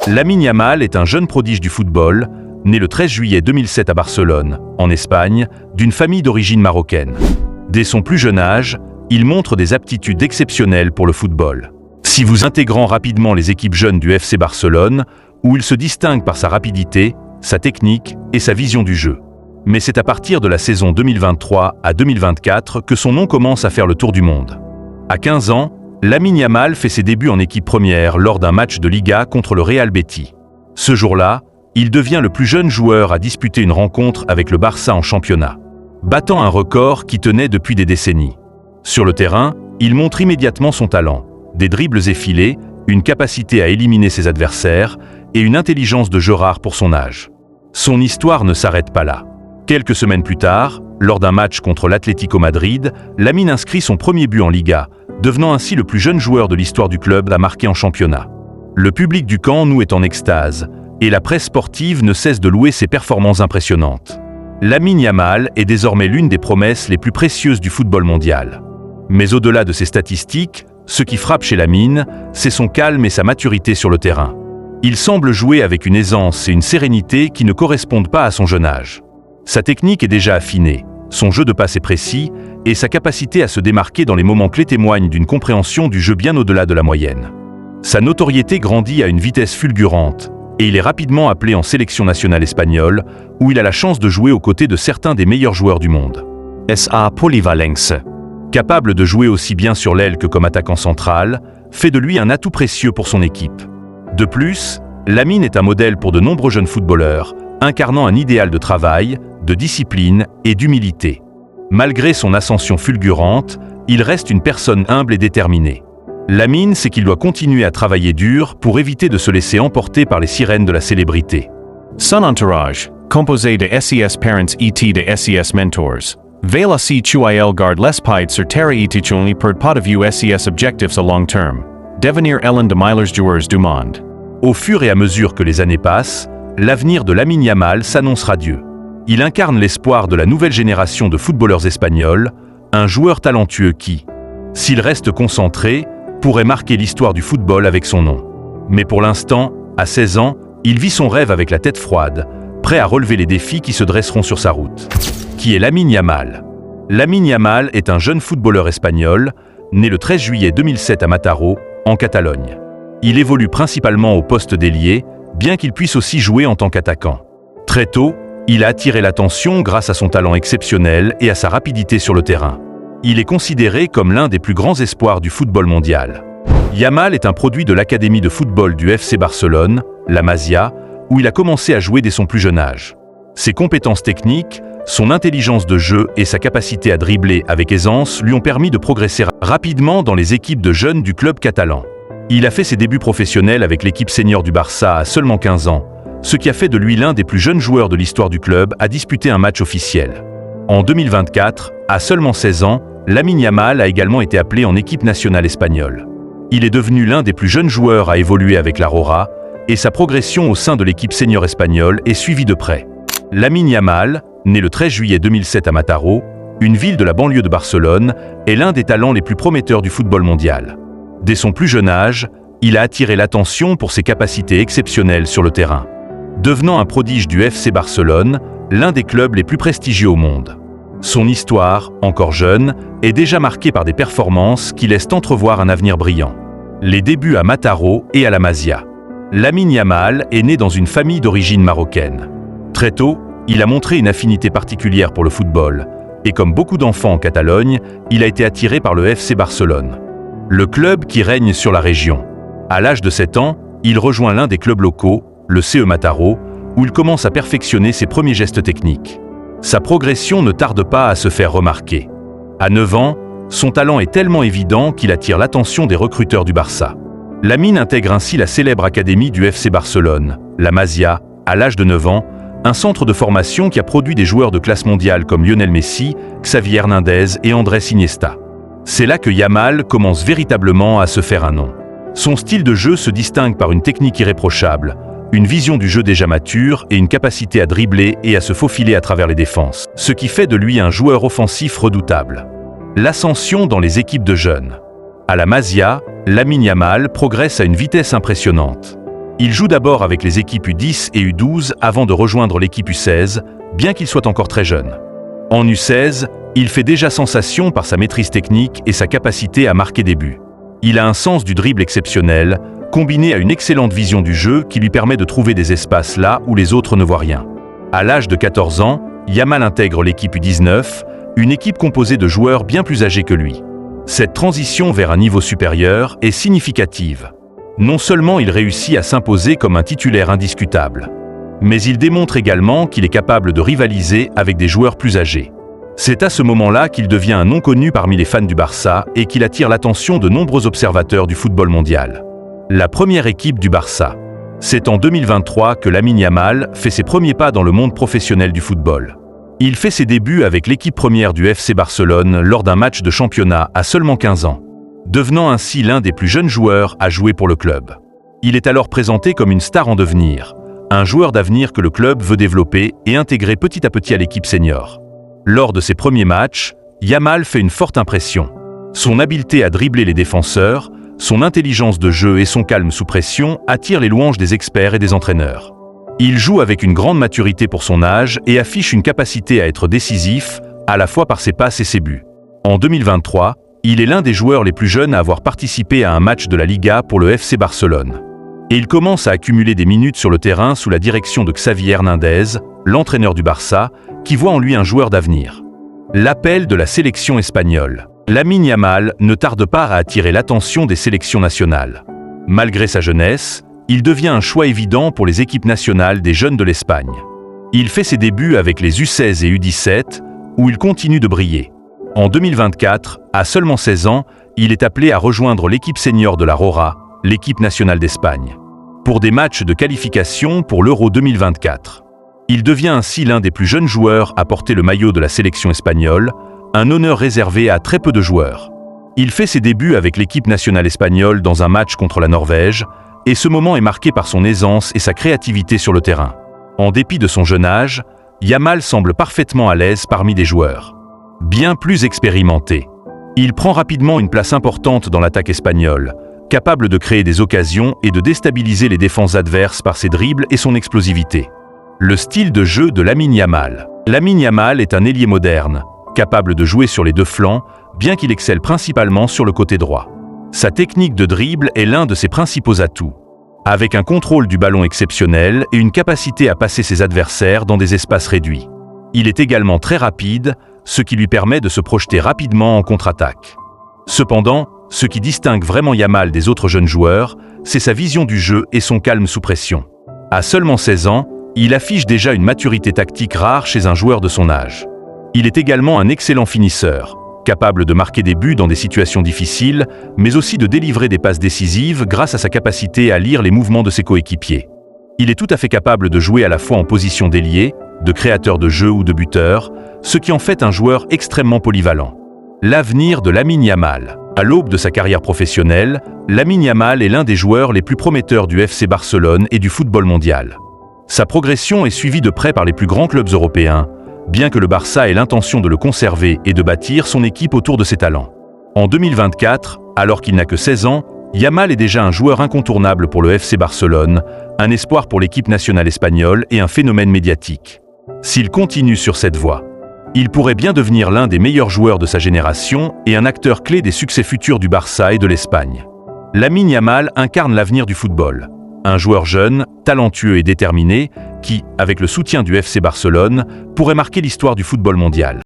Lamine Yamal est un jeune prodige du football, né le 13 juillet 2007 à Barcelone, en Espagne, d'une famille d'origine marocaine. Dès son plus jeune âge, il montre des aptitudes exceptionnelles pour le football. Si vous intégrant rapidement les équipes jeunes du FC Barcelone, où il se distingue par sa rapidité, sa technique et sa vision du jeu. Mais c'est à partir de la saison 2023 à 2024 que son nom commence à faire le tour du monde. À 15 ans, Lamine Yamal fait ses débuts en équipe première lors d'un match de Liga contre le Real Betis. Ce jour-là, il devient le plus jeune joueur à disputer une rencontre avec le Barça en championnat, battant un record qui tenait depuis des décennies. Sur le terrain, il montre immédiatement son talent, des dribbles effilés, une capacité à éliminer ses adversaires et une intelligence de jeu rare pour son âge. Son histoire ne s'arrête pas là. Quelques semaines plus tard, lors d'un match contre l'Atlético Madrid, Lamine inscrit son premier but en Liga, devenant ainsi le plus jeune joueur de l'histoire du club à marquer en championnat. Le public du Camp Nou est en extase, et la presse sportive ne cesse de louer ses performances impressionnantes. Lamine Yamal est désormais l'une des promesses les plus précieuses du football mondial. Mais au-delà de ses statistiques, ce qui frappe chez Lamine, c'est son calme et sa maturité sur le terrain. Il semble jouer avec une aisance et une sérénité qui ne correspondent pas à son jeune âge. Sa technique est déjà affinée, son jeu de passe est précis, et sa capacité à se démarquer dans les moments clés témoigne d'une compréhension du jeu bien au-delà de la moyenne. Sa notoriété grandit à une vitesse fulgurante, et il est rapidement appelé en sélection nationale espagnole, où il a la chance de jouer aux côtés de certains des meilleurs joueurs du monde. Sa polyvalence, capable de jouer aussi bien sur l'aile que comme attaquant central, fait de lui un atout précieux pour son équipe. De plus, Lamine est un modèle pour de nombreux jeunes footballeurs, incarnant un idéal de travail, de discipline et d'humilité. Malgré son ascension fulgurante, il reste une personne humble et déterminée. Lamine sait qu'il doit continuer à travailler dur pour éviter de se laisser emporter par les sirènes de la célébrité. Son entourage, composé de SES parents et de SES mentors, veille à ce qu'il garde l'esprit sur terre et tichonli pour pas de vue SES objectifs à long terme, devenir l'un des meilleurs joueurs du monde. Au fur et à mesure que les années passent, l'avenir de Lamine Yamal s'annonce radieux. Il incarne l'espoir de la nouvelle génération de footballeurs espagnols, un joueur talentueux qui, s'il reste concentré, pourrait marquer l'histoire du football avec son nom. Mais pour l'instant, à 16 ans, il vit son rêve avec la tête froide, prêt à relever les défis qui se dresseront sur sa route. Qui est Lamine Yamal? Lamine Yamal est un jeune footballeur espagnol, né le 13 juillet 2007 à Mataró, en Catalogne. Il évolue principalement au poste d'ailier, bien qu'il puisse aussi jouer en tant qu'attaquant. Très tôt, il a attiré l'attention grâce à son talent exceptionnel et à sa rapidité sur le terrain. Il est considéré comme l'un des plus grands espoirs du football mondial. Yamal est un produit de l'académie de football du FC Barcelone, la Masia, où il a commencé à jouer dès son plus jeune âge. Ses compétences techniques, son intelligence de jeu et sa capacité à dribbler avec aisance lui ont permis de progresser rapidement dans les équipes de jeunes du club catalan. Il a fait ses débuts professionnels avec l'équipe senior du Barça à seulement 15 ans, ce qui a fait de lui l'un des plus jeunes joueurs de l'histoire du club à disputer un match officiel. En 2024, à seulement 16 ans, Lamine Yamal a également été appelé en équipe nationale espagnole. Il est devenu l'un des plus jeunes joueurs à évoluer avec l'Aurora, et sa progression au sein de l'équipe senior espagnole est suivie de près. Lamine Yamal, né le 13 juillet 2007 à Mataró, une ville de la banlieue de Barcelone, est l'un des talents les plus prometteurs du football mondial. Dès son plus jeune âge, il a attiré l'attention pour ses capacités exceptionnelles sur le terrain, devenant un prodige du FC Barcelone, l'un des clubs les plus prestigieux au monde. Son histoire, encore jeune, est déjà marquée par des performances qui laissent entrevoir un avenir brillant. Les débuts à Mataró et à la Masia. Lamine Yamal est né dans une famille d'origine marocaine. Très tôt, il a montré une affinité particulière pour le football, et comme beaucoup d'enfants en Catalogne, il a été attiré par le FC Barcelone, le club qui règne sur la région. À l'âge de 7 ans, il rejoint l'un des clubs locaux, le CE Mataró, où il commence à perfectionner ses premiers gestes techniques. Sa progression ne tarde pas à se faire remarquer. À 9 ans, son talent est tellement évident qu'il attire l'attention des recruteurs du Barça. Lamine intègre ainsi la célèbre académie du FC Barcelone, la Masia, à l'âge de 9 ans, un centre de formation qui a produit des joueurs de classe mondiale comme Lionel Messi, Xavi Hernandez et Andrés Iniesta. C'est là que Yamal commence véritablement à se faire un nom. Son style de jeu se distingue par une technique irréprochable, une vision du jeu déjà mature et une capacité à dribbler et à se faufiler à travers les défenses, ce qui fait de lui un joueur offensif redoutable. L'ascension dans les équipes de jeunes. À la Masia, Lamine Yamal progresse à une vitesse impressionnante. Il joue d'abord avec les équipes U10 et U12 avant de rejoindre l'équipe U16, bien qu'il soit encore très jeune. En U16, il fait déjà sensation par sa maîtrise technique et sa capacité à marquer des buts. Il a un sens du dribble exceptionnel, combiné à une excellente vision du jeu qui lui permet de trouver des espaces là où les autres ne voient rien. À l'âge de 14 ans, Yamal intègre l'équipe U19, une équipe composée de joueurs bien plus âgés que lui. Cette transition vers un niveau supérieur est significative. Non seulement il réussit à s'imposer comme un titulaire indiscutable, mais il démontre également qu'il est capable de rivaliser avec des joueurs plus âgés. C'est à ce moment-là qu'il devient un nom connu parmi les fans du Barça et qu'il attire l'attention de nombreux observateurs du football mondial. La première équipe du Barça. C'est en 2023 que Lamine Yamal fait ses premiers pas dans le monde professionnel du football. Il fait ses débuts avec l'équipe première du FC Barcelone lors d'un match de championnat à seulement 15 ans, devenant ainsi l'un des plus jeunes joueurs à jouer pour le club. Il est alors présenté comme une star en devenir, un joueur d'avenir que le club veut développer et intégrer petit à petit à l'équipe senior. Lors de ses premiers matchs, Yamal fait une forte impression. Son habileté à dribbler les défenseurs, son intelligence de jeu et son calme sous pression attirent les louanges des experts et des entraîneurs. Il joue avec une grande maturité pour son âge et affiche une capacité à être décisif, à la fois par ses passes et ses buts. En 2023, il est l'un des joueurs les plus jeunes à avoir participé à un match de la Liga pour le FC Barcelone. Et il commence à accumuler des minutes sur le terrain sous la direction de Xavi Hernandez, l'entraîneur du Barça, qui voit en lui un joueur d'avenir. L'appel de la sélection espagnole. Lamine Yamal ne tarde pas à attirer l'attention des sélections nationales. Malgré sa jeunesse, il devient un choix évident pour les équipes nationales des jeunes de l'Espagne. Il fait ses débuts avec les U16 et U17, où il continue de briller. En 2024, à seulement 16 ans, il est appelé à rejoindre l'équipe senior de la Roja, l'équipe nationale d'Espagne, pour des matchs de qualification pour l'Euro 2024. Il devient ainsi l'un des plus jeunes joueurs à porter le maillot de la sélection espagnole, un honneur réservé à très peu de joueurs. Il fait ses débuts avec l'équipe nationale espagnole dans un match contre la Norvège, et ce moment est marqué par son aisance et sa créativité sur le terrain. En dépit de son jeune âge, Yamal semble parfaitement à l'aise parmi des joueurs bien plus expérimentés. Il prend rapidement une place importante dans l'attaque espagnole, capable de créer des occasions et de déstabiliser les défenses adverses par ses dribbles et son explosivité. Le style de jeu de Lamine Yamal. Lamine Yamal est un ailier moderne, capable de jouer sur les deux flancs, bien qu'il excelle principalement sur le côté droit. Sa technique de dribble est l'un de ses principaux atouts, avec un contrôle du ballon exceptionnel et une capacité à passer ses adversaires dans des espaces réduits. Il est également très rapide, ce qui lui permet de se projeter rapidement en contre-attaque. Cependant, ce qui distingue vraiment Yamal des autres jeunes joueurs, c'est sa vision du jeu et son calme sous pression. À seulement 16 ans, il affiche déjà une maturité tactique rare chez un joueur de son âge. Il est également un excellent finisseur, capable de marquer des buts dans des situations difficiles, mais aussi de délivrer des passes décisives grâce à sa capacité à lire les mouvements de ses coéquipiers. Il est tout à fait capable de jouer à la fois en position d'ailier, de créateur de jeu ou de buteur, ce qui en fait un joueur extrêmement polyvalent. L'avenir de Lamine Yamal. À l'aube de sa carrière professionnelle, Lamine Yamal est l'un des joueurs les plus prometteurs du FC Barcelone et du football mondial. Sa progression est suivie de près par les plus grands clubs européens, bien que le Barça ait l'intention de le conserver et de bâtir son équipe autour de ses talents. En 2024, alors qu'il n'a que 16 ans, Yamal est déjà un joueur incontournable pour le FC Barcelone, un espoir pour l'équipe nationale espagnole et un phénomène médiatique. S'il continue sur cette voie, il pourrait bien devenir l'un des meilleurs joueurs de sa génération et un acteur clé des succès futurs du Barça et de l'Espagne. Lamine Yamal incarne l'avenir du football. Un joueur jeune, talentueux et déterminé qui, avec le soutien du FC Barcelone, pourrait marquer l'histoire du football mondial.